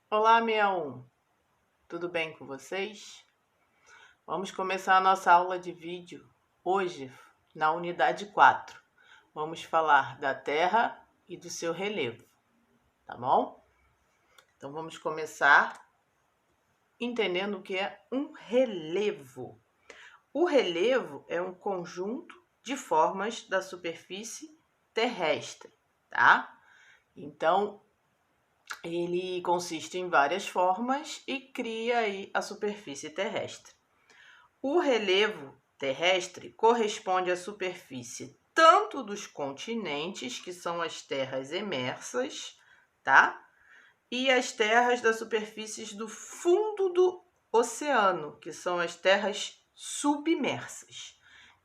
Olá, 61. Tudo bem com vocês? Vamos começar a nossa aula de vídeo hoje na unidade 4. Vamos falar da Terra e do seu relevo, tá bom? Então vamos começar entendendo o que é um relevo. O relevo é um conjunto de formas da superfície terrestre, tá? Então, ele consiste em várias formas e cria aí a superfície terrestre. O relevo terrestre corresponde à superfície tanto dos continentes, que são as terras emersas, tá? E as terras das superfícies do fundo do oceano, que são as terras submersas.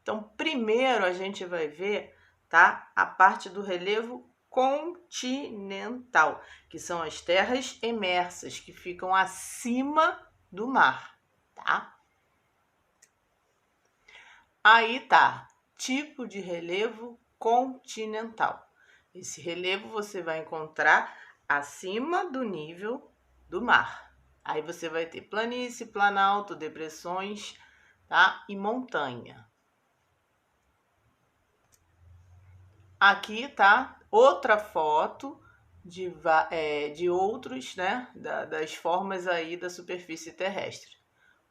Então, primeiro a gente vai ver, tá, a parte do relevo continental, que são as terras emersas, que ficam acima do mar, tá? Aí tá, tipo de relevo continental. Esse relevo você vai encontrar acima do nível do mar. Aí você vai ter planície, planalto, depressões, tá? E montanha. Aqui tá outra foto de outros, né? Das formas aí da superfície terrestre.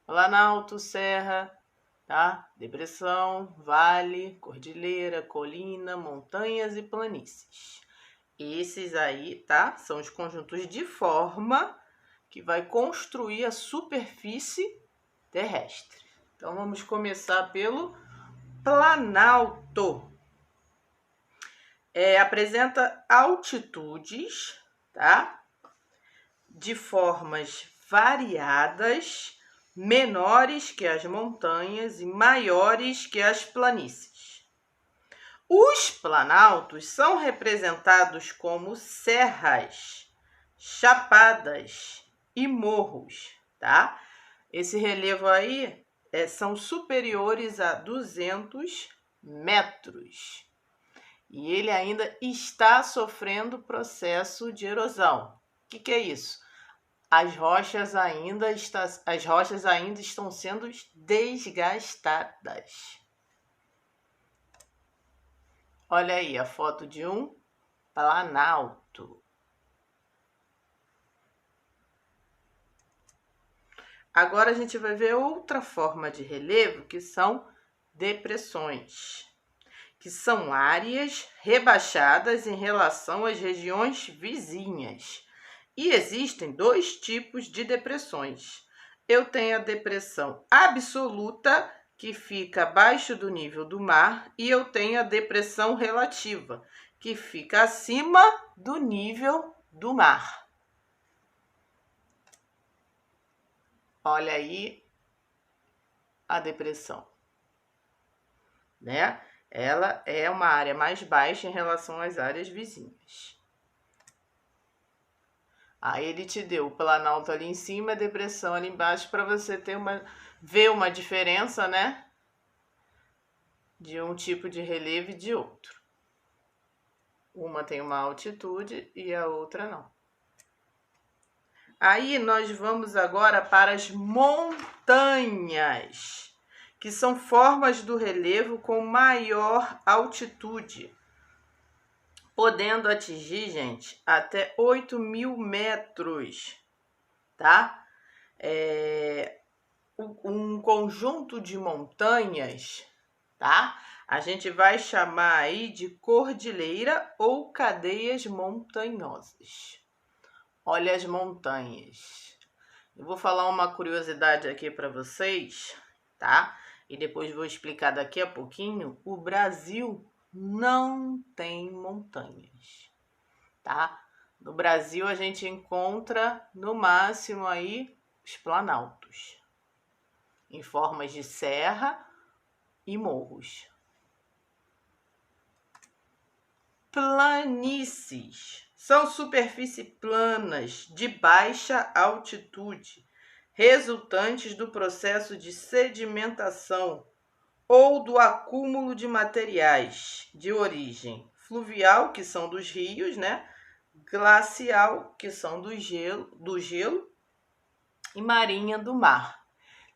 Planalto, serra, tá? Depressão, vale, cordilheira, colina, montanhas e planícies. Esses aí, tá? São os conjuntos de forma que vai construir a superfície terrestre. Então vamos começar pelo planalto. Apresenta altitudes, tá? De formas variadas, menores que as montanhas e maiores que as planícies. Os planaltos são representados como serras, chapadas e morros, tá? Esse relevo aí são superiores a 200 metros. E ele ainda está sofrendo processo de erosão. O que é isso? As rochas ainda estão sendo desgastadas. Olha aí a foto de um planalto. Agora a gente vai ver outra forma de relevo, que são depressões, que são áreas rebaixadas em relação às regiões vizinhas. E existem dois tipos de depressões. Eu tenho a depressão absoluta, que fica abaixo do nível do mar, e eu tenho a depressão relativa, que fica acima do nível do mar. Olha aí a depressão, né? Ela é uma área mais baixa em relação às áreas vizinhas. Aí ele te deu o planalto ali em cima, a depressão ali embaixo, para você ver uma diferença, né? De um tipo de relevo e de outro. Uma tem uma altitude e a outra não. Aí nós vamos agora para as montanhas, que são formas do relevo com maior altitude, podendo atingir, gente, até 8.000 metros, tá? Um conjunto de montanhas, tá? A gente vai chamar aí de cordilheira ou cadeias montanhosas. Olha as montanhas. Eu vou falar uma curiosidade aqui para vocês, tá? E depois vou explicar daqui a pouquinho. O Brasil não tem montanhas, tá? No Brasil a gente encontra no máximo aí os planaltos, em formas de serra e morros. Planícies são superfícies planas de baixa altitude, resultantes do processo de sedimentação ou do acúmulo de materiais de origem fluvial, que são dos rios, né? glacial, que são do gelo e marinha do mar,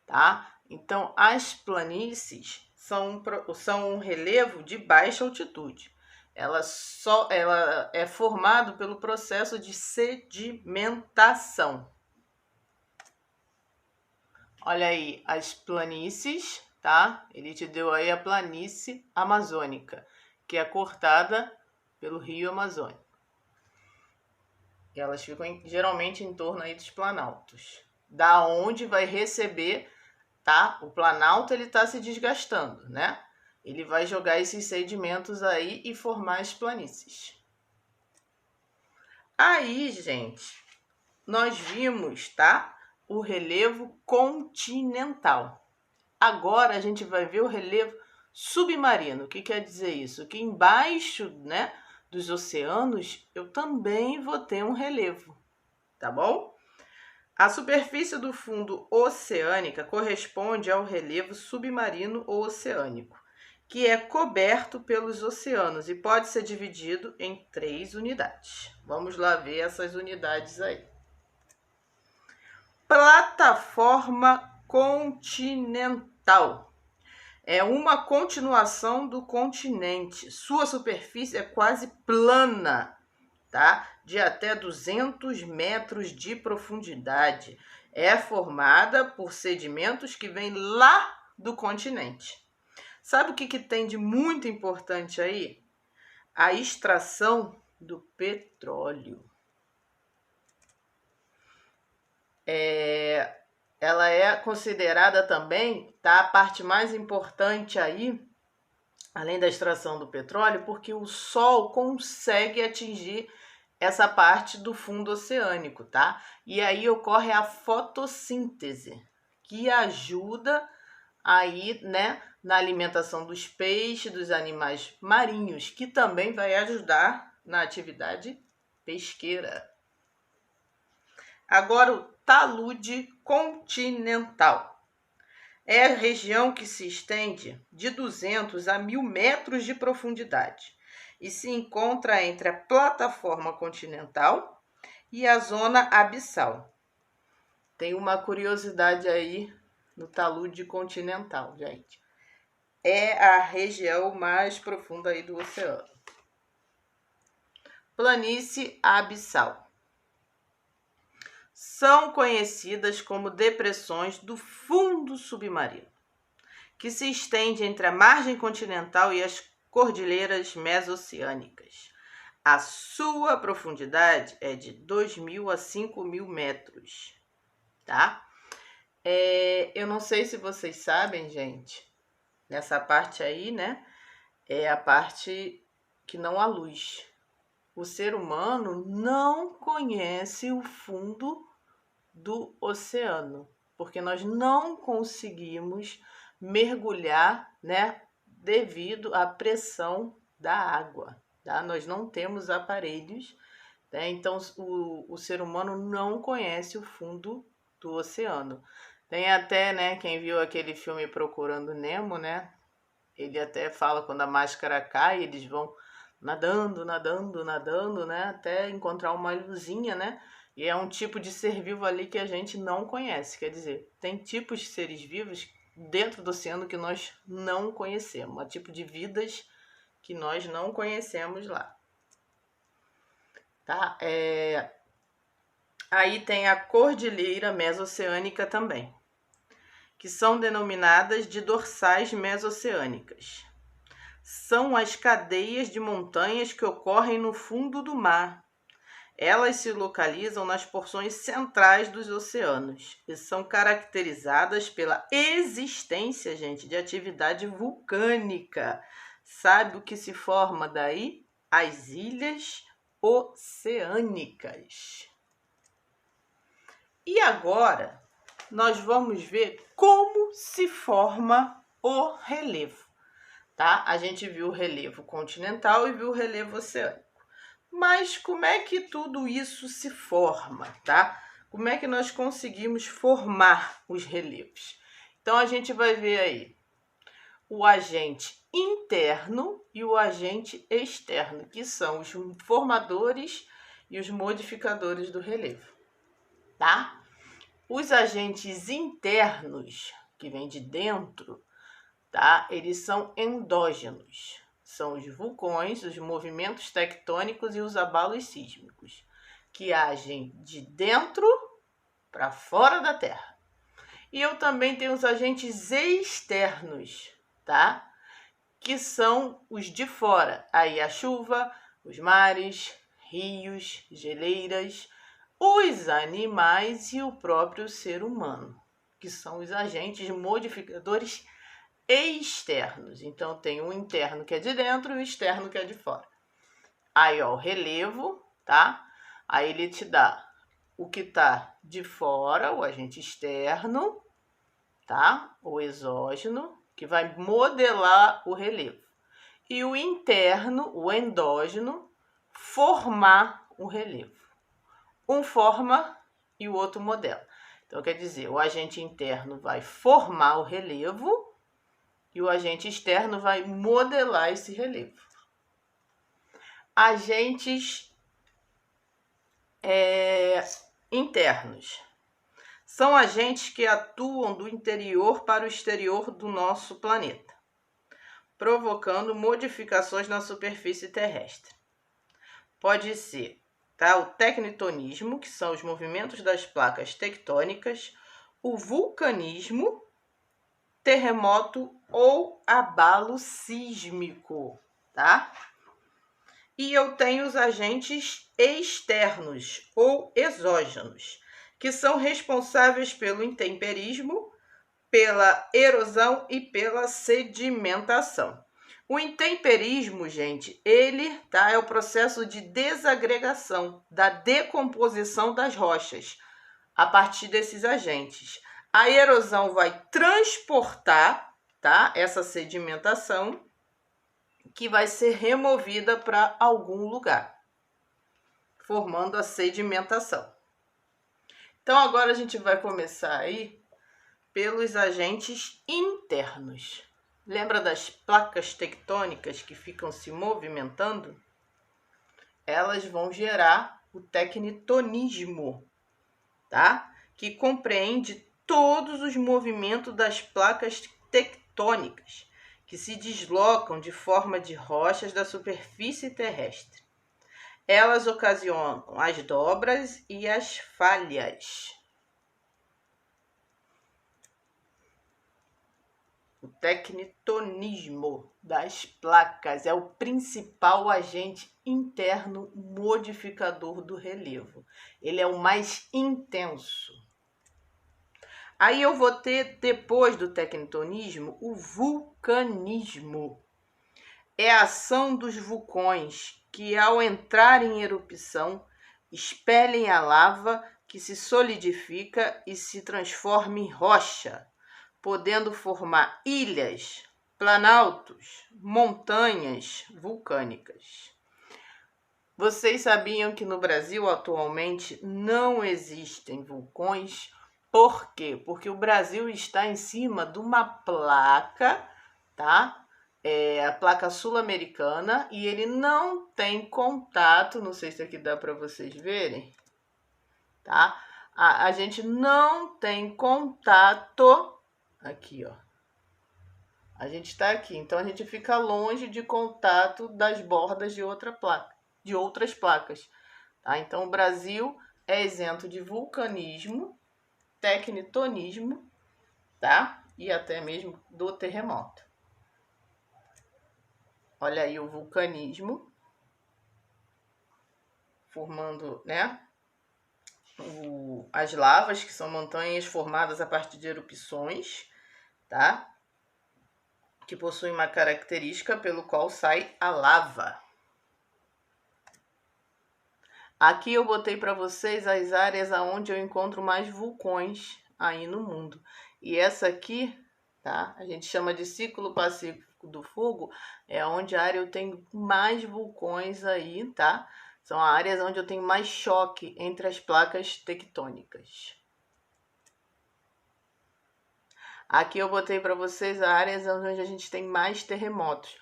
tá? Então, as planícies são um relevo de baixa altitude. Ela é formado pelo processo de sedimentação. Olha aí, as planícies, tá? Ele te deu aí a planície amazônica, que é cortada pelo rio Amazônia. E elas ficam geralmente em torno aí dos planaltos. Da onde vai receber, tá? O planalto ele tá se desgastando, né? Ele vai jogar esses sedimentos aí e formar as planícies. Aí, gente, nós vimos, tá? O relevo continental. Agora a gente vai ver o relevo submarino. O que quer dizer isso? Que embaixo, né, dos oceanos eu também vou ter um relevo, tá bom? A superfície do fundo oceânica corresponde ao relevo submarino ou oceânico, que é coberto pelos oceanos e pode ser dividido em 3 unidades. Vamos lá ver essas unidades aí. Plataforma continental. É uma continuação do continente. Sua superfície é quase plana, tá? De até 200 metros de profundidade. É formada por sedimentos que vêm lá do continente. Sabe o que tem de muito importante aí? A extração do petróleo. Ela é considerada também, tá, a parte mais importante aí, além da extração do petróleo, porque o Sol consegue atingir essa parte do fundo oceânico, tá? E aí ocorre a fotossíntese, que ajuda aí, né, na alimentação dos peixes, dos animais marinhos, que também vai ajudar na atividade pesqueira. Agora, o talude continental. É a região que se estende de 200 a 1.000 metros de profundidade e se encontra entre a plataforma continental e a zona abissal. Tem uma curiosidade aí no talude continental, gente. É a região mais profunda aí do oceano. Planície abissal. São conhecidas como depressões do fundo submarino, que se estende entre a margem continental e as cordilheiras mesoceânicas. A sua profundidade é de 2.000 a 5.000 metros, tá? Eu não sei se vocês sabem, gente, nessa parte aí, né, é a parte que não há luz. O ser humano não conhece o fundo do oceano, porque nós não conseguimos mergulhar, né, devido à pressão da água, tá? Nós não temos aparelhos, né? Então o ser humano não conhece o fundo do oceano. Tem até, né, quem viu aquele filme Procurando Nemo, né? Ele até fala quando a máscara cai, eles vão nadando, né, até encontrar uma luzinha, né? E é um tipo de ser vivo ali que a gente não conhece. Quer dizer, tem tipos de seres vivos dentro do oceano que nós não conhecemos. Um tipo de vidas que nós não conhecemos lá. Tá? Aí tem a cordilheira mesoceânica também, que são denominadas de dorsais mesoceânicas. São as cadeias de montanhas que ocorrem no fundo do mar. Elas se localizam nas porções centrais dos oceanos e são caracterizadas pela existência, gente, de atividade vulcânica. Sabe o que se forma daí? As ilhas oceânicas. E agora nós vamos ver como se forma o relevo. Tá? A gente viu o relevo continental e viu o relevo oceânico. Mas como é que tudo isso se forma, tá? Como é que nós conseguimos formar os relevos? Então, a gente vai ver aí o agente interno e o agente externo, que são os formadores e os modificadores do relevo, tá? Os agentes internos, que vêm de dentro, tá? Eles são endógenos. São os vulcões, os movimentos tectônicos e os abalos sísmicos, que agem de dentro para fora da Terra. E eu também tenho os agentes externos, tá? Que são os de fora. Aí a chuva, os mares, rios, geleiras, os animais e o próprio ser humano, que são os agentes modificadores externos. Então tem o interno que é de dentro e o externo que é de fora. Aí, ó, o relevo, tá? Aí ele te dá o que tá de fora, o agente externo, tá? O exógeno, que vai modelar o relevo. E o interno, o endógeno, formar o relevo. Um forma e o outro modela. Então, quer dizer, o agente interno vai formar o relevo e o agente externo vai modelar esse relevo. Agentes internos são agentes que atuam do interior para o exterior do nosso planeta, provocando modificações na superfície terrestre. Pode ser, tá, o tectonismo, que são os movimentos das placas tectônicas, o vulcanismo, terremoto ou abalo sísmico, tá? E eu tenho os agentes externos ou exógenos, que são responsáveis pelo intemperismo, pela erosão e pela sedimentação. O intemperismo, gente, ele, tá, é o processo de desagregação, da decomposição das rochas a partir desses agentes. A erosão vai transportar, tá, essa sedimentação que vai ser removida para algum lugar, formando a sedimentação. Então agora a gente vai começar aí pelos agentes internos. Lembra das placas tectônicas que ficam se movimentando? Elas vão gerar o tectonismo, tá? Que compreende todos os movimentos das placas tectônicas que se deslocam de forma de rochas da superfície terrestre. Elas ocasionam as dobras e as falhas. O tectonismo das placas é o principal agente interno modificador do relevo. Ele é o mais intenso. Aí eu vou ter, depois do tectonismo, o vulcanismo. É a ação dos vulcões que, ao entrar em erupção, expelem a lava que se solidifica e se transforma em rocha, podendo formar ilhas, planaltos, montanhas vulcânicas. Vocês sabiam que no Brasil atualmente não existem vulcões? Por quê? Porque o Brasil está em cima de uma placa, tá? A placa sul-americana, e ele não tem contato, não sei se aqui dá para vocês verem, tá? A gente não tem contato, aqui, ó. A gente está aqui, então a gente fica longe de contato das bordas de outras placas, tá? Então o Brasil é isento de vulcanismo, tectonismo, tá? E até mesmo do terremoto. Olha aí o vulcanismo, formando, né, as lavas, que são montanhas formadas a partir de erupções, tá? Que possuem uma característica pelo qual sai a lava. Aqui eu botei para vocês as áreas onde eu encontro mais vulcões aí no mundo. E essa aqui, tá? A gente chama de ciclo pacífico do fogo, é onde a área eu tenho mais vulcões aí, tá? São áreas onde eu tenho mais choque entre as placas tectônicas. Aqui eu botei para vocês áreas onde a gente tem mais terremotos.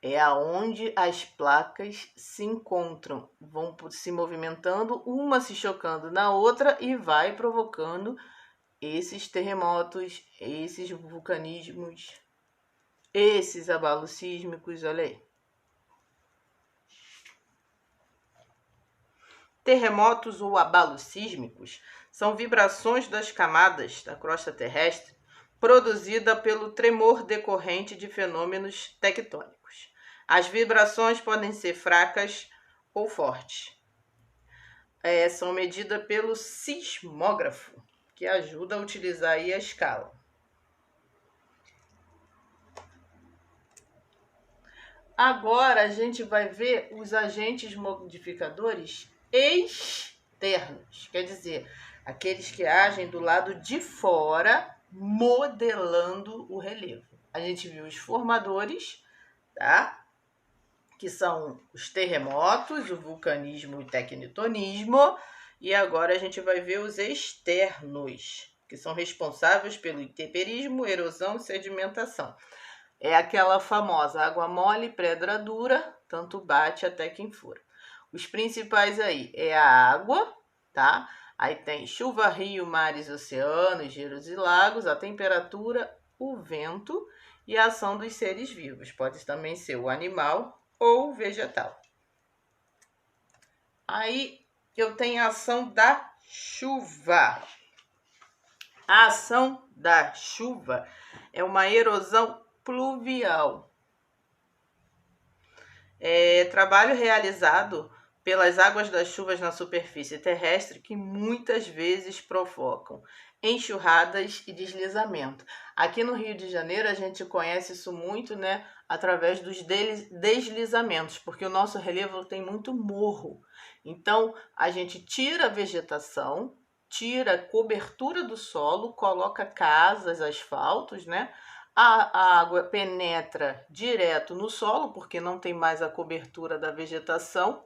É aonde as placas se encontram, vão se movimentando, uma se chocando na outra e vai provocando esses terremotos, esses vulcanismos, esses abalos sísmicos, olha aí. Terremotos ou abalos sísmicos são vibrações das camadas da crosta terrestre produzida pelo tremor decorrente de fenômenos tectônicos. As vibrações podem ser fracas ou fortes. São medidas pelo sismógrafo, que ajuda a utilizar aí a escala. Agora a gente vai ver os agentes modificadores externos, quer dizer, aqueles que agem do lado de fora, modelando o relevo. A gente viu os formadores, tá? Que são os terremotos, o vulcanismo e o tectonismo, e agora a gente vai ver os externos, que são responsáveis pelo intemperismo, erosão e sedimentação. É aquela famosa água mole, pedra dura, tanto bate até quem fura. Os principais aí é a água, tá? Aí tem chuva, rio, mares, oceanos, rios e lagos, a temperatura, o vento e a ação dos seres vivos. Pode também ser o animal ou vegetal. Aí eu tenho a ação da chuva. A ação da chuva é uma erosão pluvial. Trabalho realizado pelas águas das chuvas na superfície terrestre que muitas vezes provocam enxurradas e deslizamento. Aqui no Rio de Janeiro a gente conhece isso muito, né, através dos deslizamentos, porque o nosso relevo tem muito morro. Então a gente tira a vegetação, tira a cobertura do solo, coloca casas, asfaltos, né? A água penetra direto no solo, porque não tem mais a cobertura da vegetação,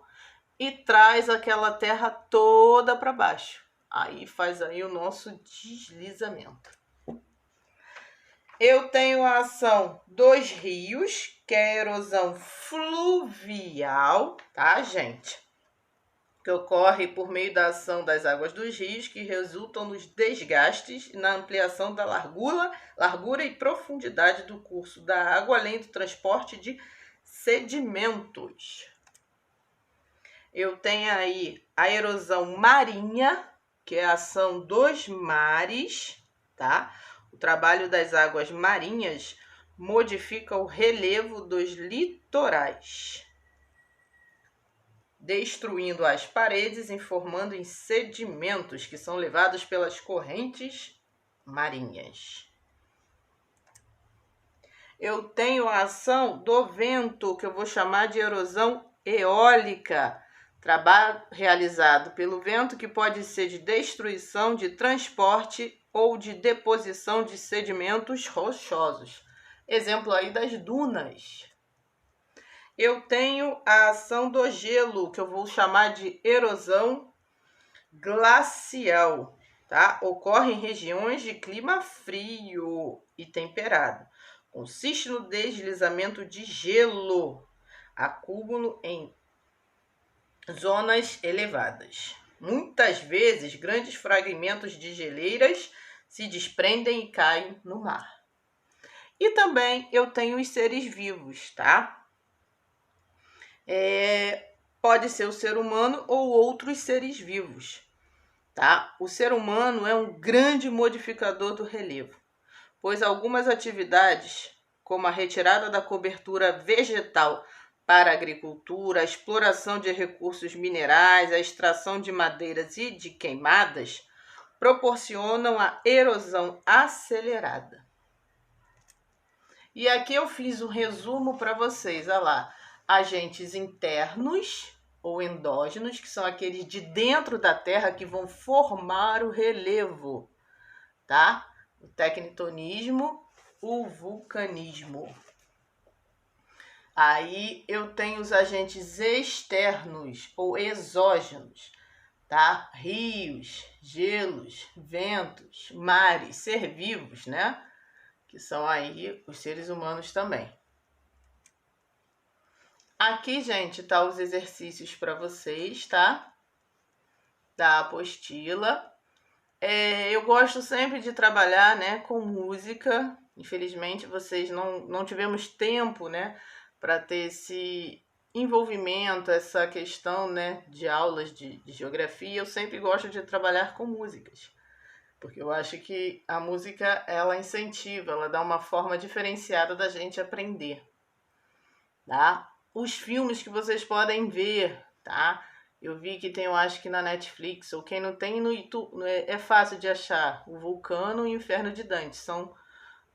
e traz aquela terra toda para baixo. Aí faz aí o nosso deslizamento. Eu tenho a ação dos rios, que é a erosão fluvial, tá, gente? Que ocorre por meio da ação das águas dos rios, que resultam nos desgastes e na ampliação da largura e profundidade do curso da água, além do transporte de sedimentos. Eu tenho aí a erosão marinha, que é a ação dos mares, tá? O trabalho das águas marinhas modifica o relevo dos litorais, destruindo as paredes e formando em sedimentos que são levados pelas correntes marinhas. Eu tenho a ação do vento, que eu vou chamar de erosão eólica. Trabalho realizado pelo vento que pode ser de destruição, de transporte ou de deposição de sedimentos rochosos. Exemplo aí das dunas. Eu tenho a ação do gelo, que eu vou chamar de erosão glacial, tá? Ocorre em regiões de clima frio e temperado. Consiste no deslizamento de gelo, acúmulo em zonas elevadas. Muitas vezes, grandes fragmentos de geleiras se desprendem e caem no mar. E também eu tenho os seres vivos, tá? Pode ser o ser humano ou outros seres vivos, tá? O ser humano é um grande modificador do relevo, pois algumas atividades, como a retirada da cobertura vegetal para a agricultura, a exploração de recursos minerais, a extração de madeiras e de queimadas, proporcionam a erosão acelerada. E aqui eu fiz um resumo para vocês, olha lá. Agentes internos ou endógenos, que são aqueles de dentro da terra que vão formar o relevo, tá? O tectonismo, o vulcanismo. Aí eu tenho os agentes externos ou exógenos, tá? Rios, gelos, ventos, mares, ser vivos, né? Que são aí os seres humanos também. Aqui, gente, tá os exercícios para vocês, tá? Da apostila. Eu gosto sempre de trabalhar, né, com música. Infelizmente, vocês não tivemos tempo, né, para ter esse envolvimento, essa questão, né, de aulas de geografia. Eu sempre gosto de trabalhar com músicas, porque eu acho que a música, ela incentiva, ela dá uma forma diferenciada da gente aprender, tá? Os filmes que vocês podem ver, tá? Eu vi que tem, eu acho que na Netflix, ou quem não tem no YouTube, é fácil de achar. O Vulcano e o Inferno de Dante. São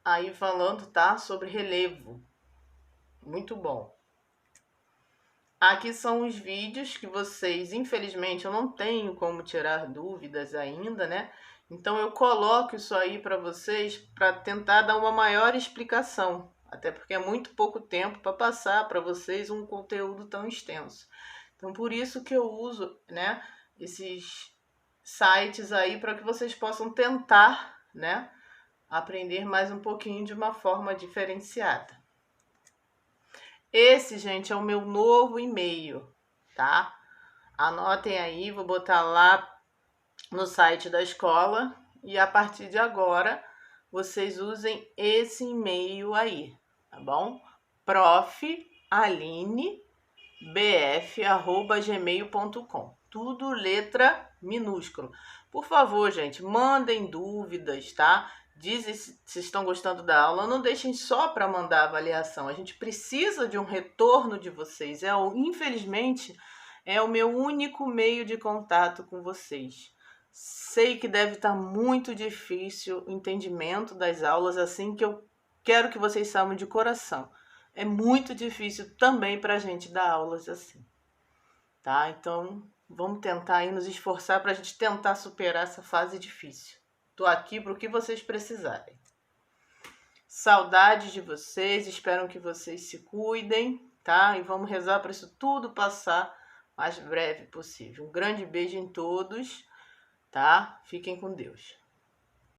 aí falando, tá? Sobre relevo. Muito bom. Aqui são os vídeos que vocês, infelizmente, eu não tenho como tirar dúvidas ainda, né? Então eu coloco isso aí para vocês para tentar dar uma maior explicação, até porque é muito pouco tempo para passar para vocês um conteúdo tão extenso. Então por isso que eu uso, né, esses sites aí para que vocês possam tentar, né, aprender mais um pouquinho de uma forma diferenciada. Esse, gente, é o meu novo e-mail, tá? Anotem aí, vou botar lá no site da escola e a partir de agora vocês usem esse e-mail aí, tá bom? profalinebf@gmail.com. Tudo letra minúsculo. Por favor, gente, mandem dúvidas, tá? Dizem se estão gostando da aula. Não deixem só para mandar avaliação. A gente precisa de um retorno de vocês. Infelizmente, é o meu único meio de contato com vocês. Sei que deve estar muito difícil o entendimento das aulas, assim que eu quero que vocês saibam de coração. É muito difícil também para a gente dar aulas assim, tá? Então, vamos tentar aí nos esforçar para a gente tentar superar essa fase difícil. Tô aqui para o que vocês precisarem. Saudades de vocês, espero que vocês se cuidem, tá? E vamos rezar para isso tudo passar o mais breve possível. Um grande beijo em todos, tá? Fiquem com Deus.